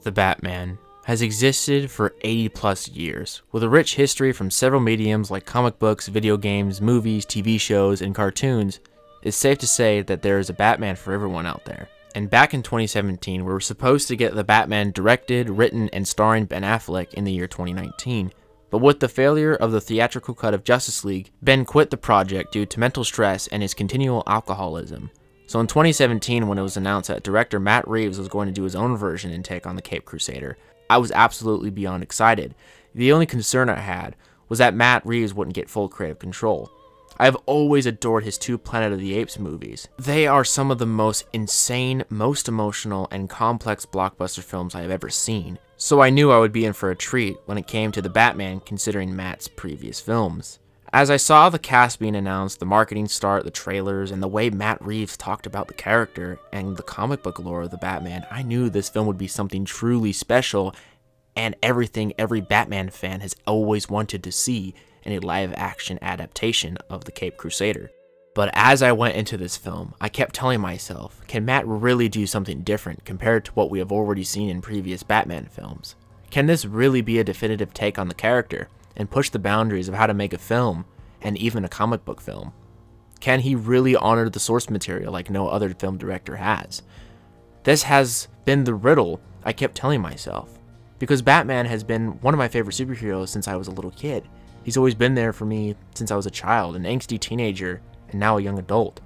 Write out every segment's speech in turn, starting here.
The Batman has existed for 80 plus years, with a rich history from several mediums like comic books, video games, movies, TV shows, and cartoons. It's safe to say that there is a Batman for everyone out there. And back in 2017, we were supposed to get The Batman directed, written, and starring Ben Affleck in the year 2019. But with the failure of the theatrical cut of Justice League, Ben quit the project due to mental stress and his continual alcoholism. So in 2017, when it was announced that director Matt Reeves was going to do his own version and take on the Caped Crusader, I was absolutely beyond excited. The only concern I had was that Matt Reeves wouldn't get full creative control. I have always adored his two Planet of the Apes movies. They are some of the most insane, most emotional, and complex blockbuster films I have ever seen. So I knew I would be in for a treat when it came to The Batman, considering Matt's previous films. As I saw the cast being announced, the marketing start, the trailers, and the way Matt Reeves talked about the character and the comic book lore of the Batman, I knew this film would be something truly special and everything every Batman fan has always wanted to see in a live-action adaptation of the Caped Crusader. But as I went into this film, I kept telling myself, can Matt really do something different compared to what we have already seen in previous Batman films? Can this really be a definitive take on the character and push the boundaries of how to make a film and even a comic book film? Can he really honor the source material like no other film director has? This has been the riddle I kept telling myself, because Batman has been one of my favorite superheroes since I was a little kid. He's always been there for me since I was a child, an angsty teenager, and now a young adult.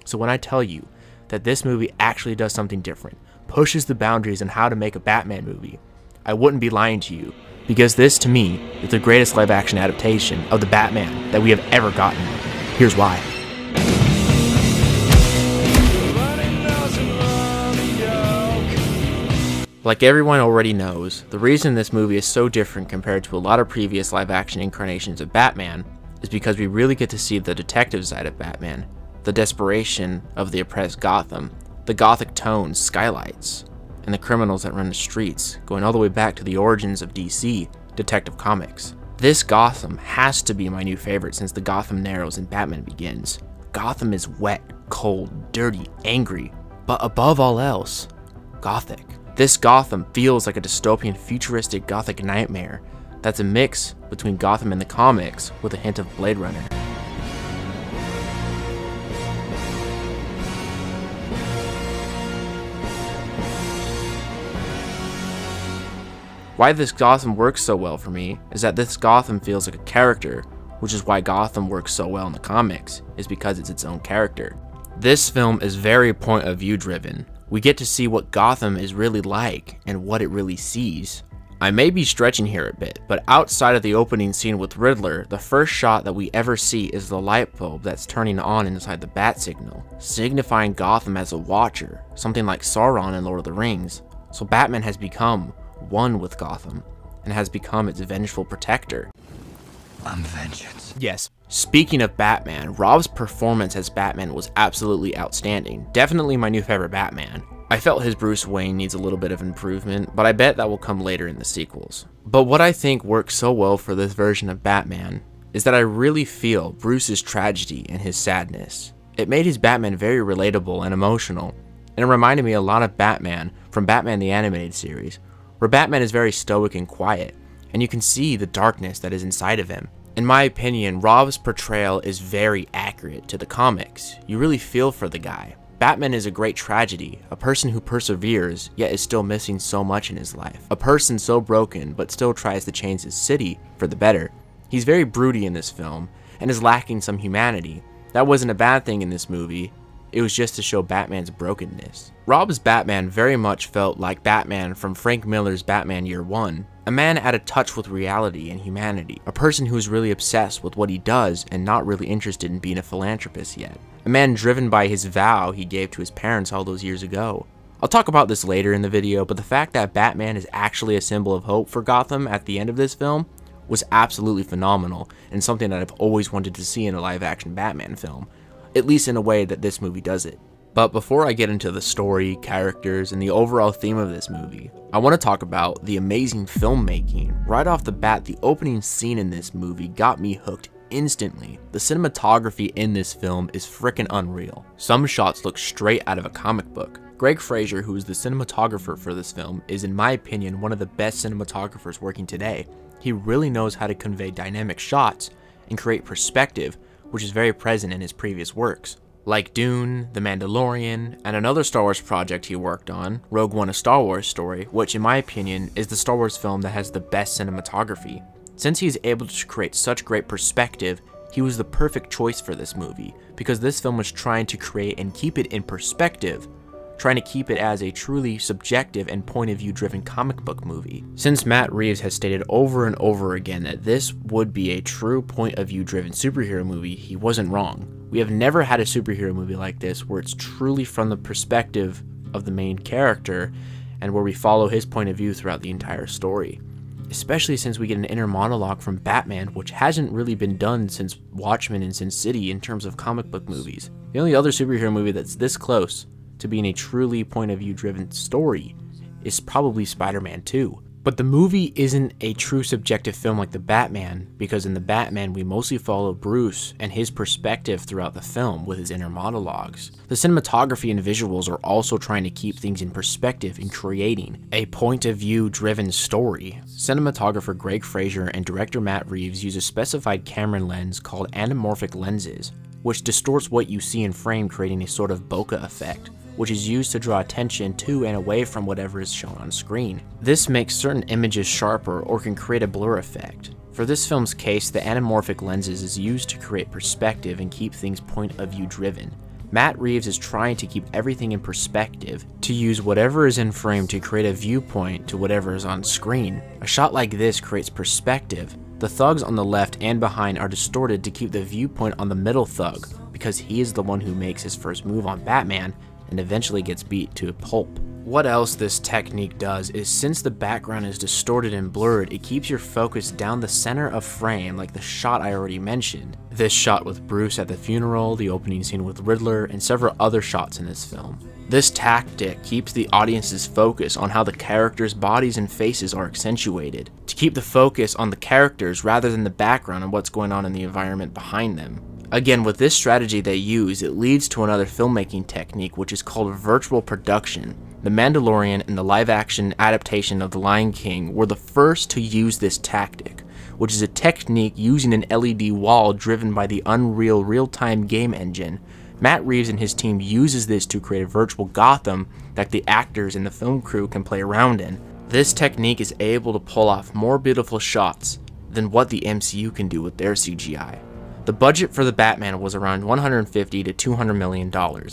So when I tell you that this movie actually does something different, pushes the boundaries on how to make a Batman movie, I wouldn't be lying to you, because this, to me, is the greatest live-action adaptation of the Batman that we have ever gotten. Here's why. Like everyone already knows, the reason this movie is so different compared to a lot of previous live-action incarnations of Batman is because we really get to see the detective side of Batman, the desperation of the oppressed Gotham, the gothic tones, skylights, and the criminals that run the streets, going all the way back to the origins of DC, Detective Comics. This Gotham has to be my new favorite since the Gotham narrows and Batman Begins. Gotham is wet, cold, dirty, angry, but above all else, gothic. This Gotham feels like a dystopian, futuristic gothic nightmare that's a mix between Gotham and the comics with a hint of Blade Runner. Why this Gotham works so well for me is that this Gotham feels like a character, which is why Gotham works so well in the comics, is because it's its own character. This film is very point of view driven. We get to see what Gotham is really like and what it really sees. I may be stretching here a bit, but outside of the opening scene with Riddler, the first shot that we ever see is the light bulb that's turning on inside the bat signal, signifying Gotham as a watcher, something like Sauron in Lord of the Rings. So Batman has become one with Gotham and has become its vengeful protector. I'm vengeance. Yes. Speaking of Batman, Rob's performance as Batman was absolutely outstanding. Definitely my new favorite Batman. I felt his Bruce Wayne needs a little bit of improvement, but I bet that will come later in the sequels. But what I think works so well for this version of Batman is that I really feel Bruce's tragedy and his sadness. It made his Batman very relatable and emotional, and it reminded me a lot of Batman from Batman the Animated Series, where Batman is very stoic and quiet, and you can see the darkness that is inside of him. In my opinion, Rob's portrayal is very accurate to the comics. You really feel for the guy. Batman is a great tragedy, a person who perseveres, yet is still missing so much in his life. A person so broken, but still tries to change his city for the better. He's very broody in this film, and is lacking some humanity. That wasn't a bad thing in this movie. It was just to show Batman's brokenness. Rob's Batman very much felt like Batman from Frank Miller's Batman Year One. A man out of touch with reality and humanity. A person who is really obsessed with what he does and not really interested in being a philanthropist yet. A man driven by his vow he gave to his parents all those years ago. I'll talk about this later in the video, but the fact that Batman is actually a symbol of hope for Gotham at the end of this film was absolutely phenomenal, and something that I've always wanted to see in a live-action Batman film. At least in a way that this movie does it. But before I get into the story, characters, and the overall theme of this movie, I want to talk about the amazing filmmaking. Right off the bat, the opening scene in this movie got me hooked instantly. The cinematography in this film is frickin' unreal. Some shots look straight out of a comic book. Greg Fraser, who is the cinematographer for this film, is in my opinion one of the best cinematographers working today. He really knows how to convey dynamic shots and create perspective, which is very present in his previous works, like Dune, The Mandalorian, and another Star Wars project he worked on, Rogue One: A Star Wars Story, which in my opinion is the Star Wars film that has the best cinematography. Since he is able to create such great perspective, he was the perfect choice for this movie, because this film was trying to create and keep it in perspective, trying to keep it as a truly subjective and point of view driven comic book movie. Since Matt Reeves has stated over and over again that this would be a true point of view driven superhero movie, he wasn't wrong. We have never had a superhero movie like this where it's truly from the perspective of the main character and where we follow his point of view throughout the entire story. Especially since we get an inner monologue from Batman, which hasn't really been done since Watchmen and Sin City in terms of comic book movies. The only other superhero movie that's this close to being a truly point of view driven story is probably Spider-Man 2. But the movie isn't a true subjective film like The Batman, because in The Batman we mostly follow Bruce and his perspective throughout the film with his inner monologues. The cinematography and visuals are also trying to keep things in perspective and creating a point of view driven story. Cinematographer Greg Fraser and director Matt Reeves use a specified camera lens called anamorphic lenses, which distorts what you see in frame, creating a sort of bokeh effect, which is used to draw attention to and away from whatever is shown on screen. This makes certain images sharper or can create a blur effect. For this film's case, the anamorphic lenses is used to create perspective and keep things point of view driven. Matt Reeves is trying to keep everything in perspective, to use whatever is in frame to create a viewpoint to whatever is on screen. A shot like this creates perspective. The thugs on the left and behind are distorted to keep the viewpoint on the middle thug, because he is the one who makes his first move on Batman and eventually gets beat to a pulp. What else this technique does is, since the background is distorted and blurred, it keeps your focus down the center of frame, like the shot I already mentioned. This shot with Bruce at the funeral, the opening scene with Riddler, and several other shots in this film. This tactic keeps the audience's focus on how the characters' bodies and faces are accentuated, to keep the focus on the characters rather than the background and what's going on in the environment behind them. Again, with this strategy they use, it leads to another filmmaking technique, which is called virtual production. The Mandalorian and the live-action adaptation of The Lion King were the first to use this tactic, which is a technique using an LED wall driven by the Unreal real-time game engine. Matt Reeves and his team uses this to create a virtual Gotham that the actors and the film crew can play around in. This technique is able to pull off more beautiful shots than what the MCU can do with their CGI. The budget for The Batman was around $150 to $200 million,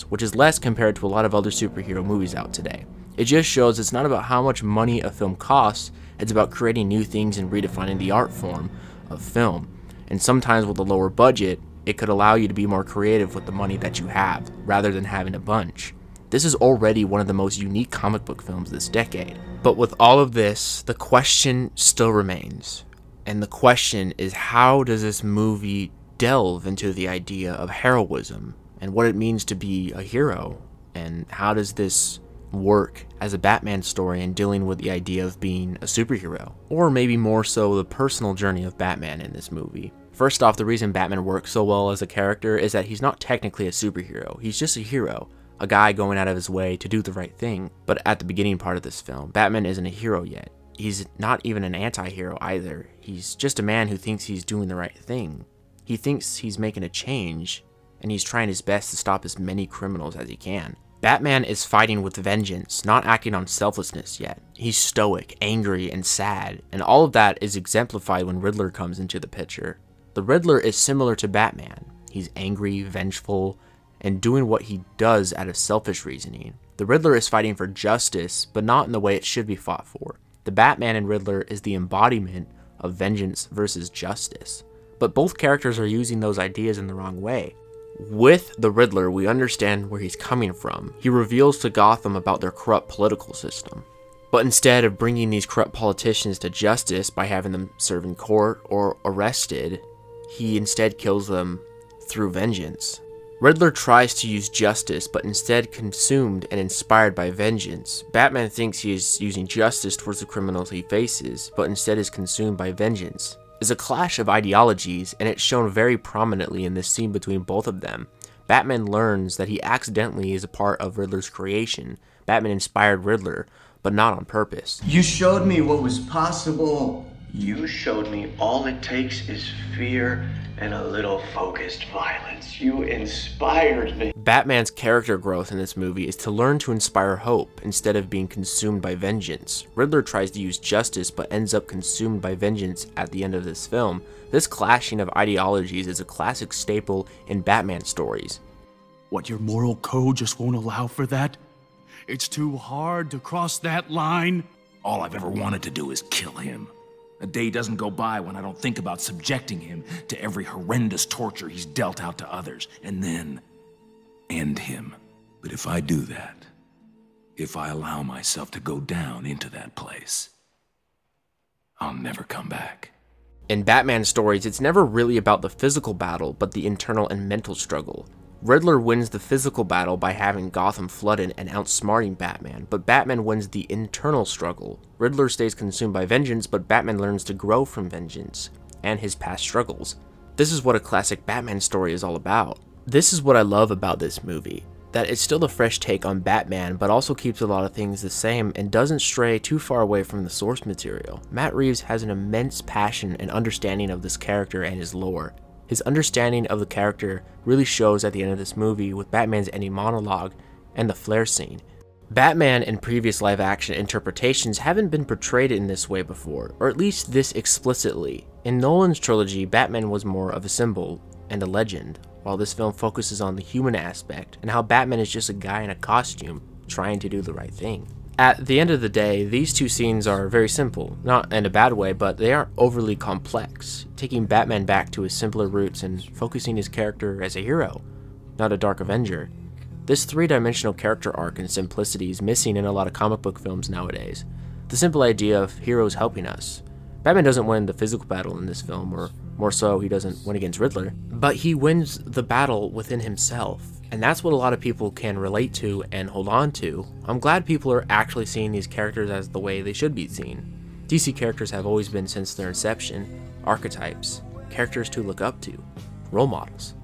which is less compared to a lot of other superhero movies out today. It just shows it's not about how much money a film costs, it's about creating new things and redefining the art form of film. And sometimes with a lower budget, it could allow you to be more creative with the money that you have, rather than having a bunch. This is already one of the most unique comic book films this decade. But with all of this, the question still remains. And the question is, how does this movie delve into the idea of heroism and what it means to be a hero, and how does this work as a Batman story in dealing with the idea of being a superhero, or maybe more so the personal journey of Batman in this movie. First off, the reason Batman works so well as a character is that he's not technically a superhero, he's just a hero, a guy going out of his way to do the right thing. But at the beginning part of this film, Batman isn't a hero yet. He's not even an anti-hero either. He's just a man who thinks he's doing the right thing. He thinks he's making a change, and he's trying his best to stop as many criminals as he can. Batman is fighting with vengeance, not acting on selflessness yet. He's stoic, angry, and sad, and all of that is exemplified when Riddler comes into the picture. The Riddler is similar to Batman. He's angry, vengeful, and doing what he does out of selfish reasoning. The Riddler is fighting for justice, but not in the way it should be fought for. The Batman in Riddler is the embodiment of vengeance versus justice. But both characters are using those ideas in the wrong way. With the Riddler, we understand where he's coming from. He reveals to Gotham about their corrupt political system. But instead of bringing these corrupt politicians to justice by having them serve in court or arrested, he instead kills them through vengeance. Riddler tries to use justice, but instead consumed and inspired by vengeance. Batman thinks he is using justice towards the criminals he faces, but instead is consumed by vengeance. It's a clash of ideologies, and it's shown very prominently in this scene between both of them. Batman learns that he accidentally is a part of Riddler's creation. Batman inspired Riddler, but not on purpose. You showed me what was possible. You showed me all it takes is fear and a little focused violence. You inspired me. Batman's character growth in this movie is to learn to inspire hope instead of being consumed by vengeance. Riddler tries to use justice but ends up consumed by vengeance at the end of this film. This clashing of ideologies is a classic staple in Batman stories. What, your moral code just won't allow for that? It's too hard to cross that line? All I've ever wanted to do is kill him. A day doesn't go by when I don't think about subjecting him to every horrendous torture he's dealt out to others, and then end him. But if I do that, if I allow myself to go down into that place, I'll never come back. In Batman stories, it's never really about the physical battle, but the internal and mental struggle. Riddler wins the physical battle by having Gotham flooded and outsmarting Batman, but Batman wins the internal struggle. Riddler stays consumed by vengeance, but Batman learns to grow from vengeance and his past struggles. This is what a classic Batman story is all about. This is what I love about this movie, that it's still a fresh take on Batman, but also keeps a lot of things the same and doesn't stray too far away from the source material. Matt Reeves has an immense passion and understanding of this character and his lore. His understanding of the character really shows at the end of this movie with Batman's ending monologue and the flare scene. Batman in previous live-action interpretations haven't been portrayed in this way before, or at least this explicitly. In Nolan's trilogy, Batman was more of a symbol and a legend, while this film focuses on the human aspect and how Batman is just a guy in a costume trying to do the right thing. At the end of the day, these two scenes are very simple, not in a bad way, but they aren't overly complex, taking Batman back to his simpler roots and focusing his character as a hero, not a dark Avenger. This three-dimensional character arc and simplicity is missing in a lot of comic book films nowadays. The simple idea of heroes helping us. Batman doesn't win the physical battle in this film, or more so, he doesn't win against Riddler, but he wins the battle within himself. And that's what a lot of people can relate to and hold on to. I'm glad people are actually seeing these characters as the way they should be seen. DC characters have always been, since their inception, archetypes, characters to look up to, role models.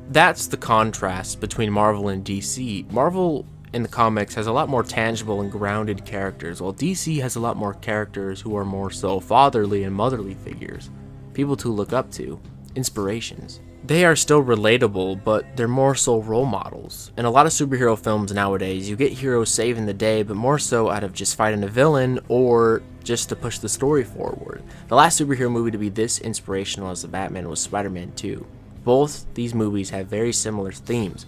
That's the contrast between Marvel and DC. Marvel in the comics has a lot more tangible and grounded characters, while DC has a lot more characters who are more so fatherly and motherly figures, people to look up to, inspirations. They are still relatable, but they're more so role models. In a lot of superhero films nowadays, you get heroes saving the day, but more so out of just fighting a villain or just to push the story forward. The last superhero movie to be this inspirational as the Batman was Spider-Man 2. Both these movies have very similar themes,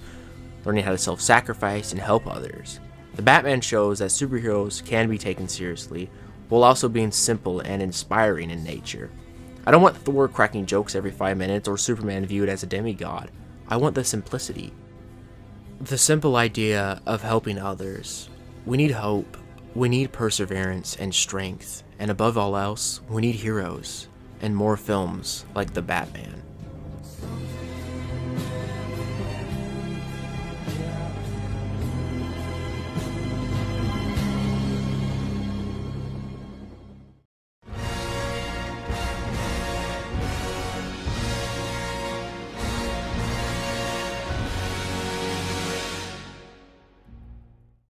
learning how to self-sacrifice and help others. The Batman shows that superheroes can be taken seriously, while also being simple and inspiring in nature. I don't want Thor cracking jokes every 5 minutes or Superman viewed as a demigod. I want the simplicity. The simple idea of helping others. We need hope, we need perseverance and strength, and above all else, we need heroes and more films like the Batman.